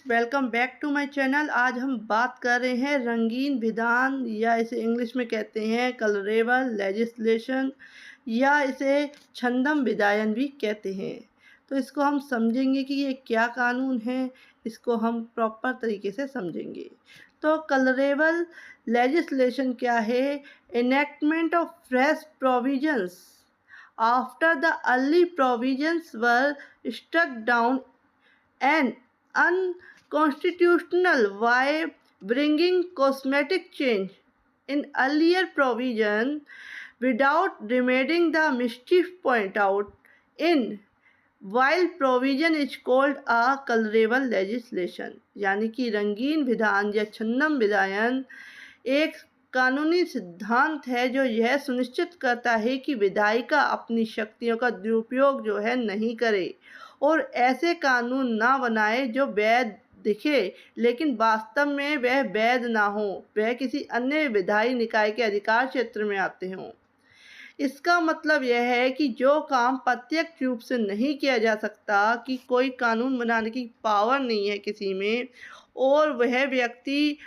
Welcome back to my channel. आज हम बात कर रहे हैं रंगीन विधान या इसे इंग्लिश में कहते हैं कलरेबल लेजिस्लेशन या इसे छंदम विधायन भी कहते हैं। तो इसको हम समझेंगे कि ये क्या कानून है, इसको हम प्रॉपर तरीके से समझेंगे। तो कलरेबल लेजिस्लेशन क्या है? Enactment of fresh provisions after the early provisions were struck down and unconstitutional by bringing cosmetic change in earlier provision without remedying the mischief point out in while provision is called a colorable legislation। यानी कि रंगीन विधान या छन्नम विधायन एक कानूनी सिद्धांत है जो यह सुनिश्चित करता है कि विधायिका अपनी शक्तियों का दुरुपयोग जो है नहीं करे और ऐसे कानून ना बनाए जो वैध दिखे लेकिन वास्तव में वह वैध ना हो, वह किसी अन्य विधायी निकाय के अधिकार क्षेत्र में आते हों। इसका मतलब यह है कि जो काम प्रत्यक्ष रूप से नहीं किया जा सकता, कि कोई कानून बनाने की पावर नहीं है किसी में और वह व्यक्ति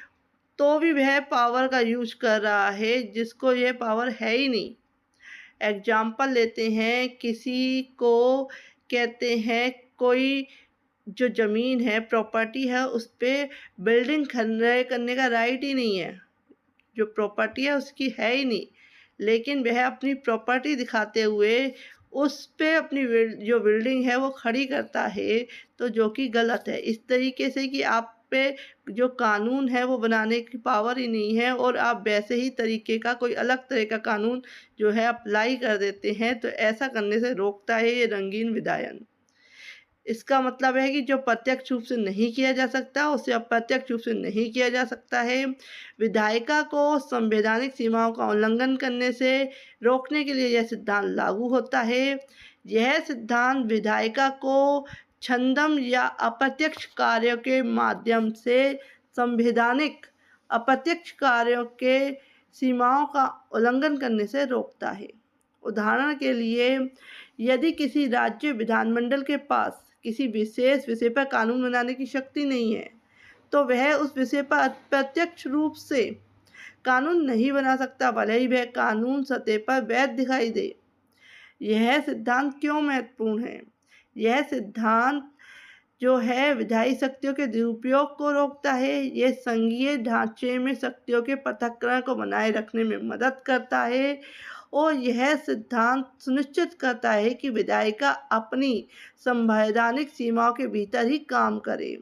तो भी वह पावर का यूज कर रहा है जिसको यह पावर है ही नहीं। एग्जाम्पल लेते हैं, किसी को कहते हैं कोई जो ज़मीन है, प्रॉपर्टी है, उस पे बिल्डिंग खड़े करने का राइट ही नहीं है, जो प्रॉपर्टी है उसकी है ही नहीं, लेकिन वह अपनी प्रॉपर्टी दिखाते हुए उस पे अपनी जो बिल्डिंग है वो खड़ी करता है, तो जो कि गलत है। इस तरीके से कि आप पे जो कानून है वो बनाने की पावर ही नहीं है और आप वैसे ही तरीके का कोई अलग तरह का कानून जो है अप्लाई कर देते हैं, तो ऐसा करने से रोकता है ये रंगीन विधायन। इसका मतलब है कि जो प्रत्यक्ष रूप से नहीं किया जा सकता उसे अप्रत्यक्ष रूप से नहीं किया जा सकता है। विधायिका को संवैधानिक सीमाओं का उल्लंघन करने से रोकने के लिए यह सिद्धांत लागू होता है। यह सिद्धांत विधायिका को छंदम या अप्रत्यक्ष कार्यों के माध्यम से संवैधानिक अप्रत्यक्ष कार्यों के सीमाओं का उल्लंघन करने से रोकता है। उदाहरण के लिए, यदि किसी राज्य विधानमंडल के पास किसी विशेष विषय पर कानून बनाने की शक्ति नहीं है, तो वह उस विषय पर अप्रत्यक्ष रूप से कानून नहीं बना सकता, भले ही वह कानून सतह पर वैध दिखाई दे। यह सिद्धांत क्यों महत्वपूर्ण है? यह सिद्धांत जो है विधायी शक्तियों के दुरुपयोग को रोकता है। यह संघीय ढांचे में शक्तियों के पृथक्करण को बनाए रखने में मदद करता है और यह सिद्धांत सुनिश्चित करता है कि विधायिका अपनी संवैधानिक सीमाओं के भीतर ही काम करे।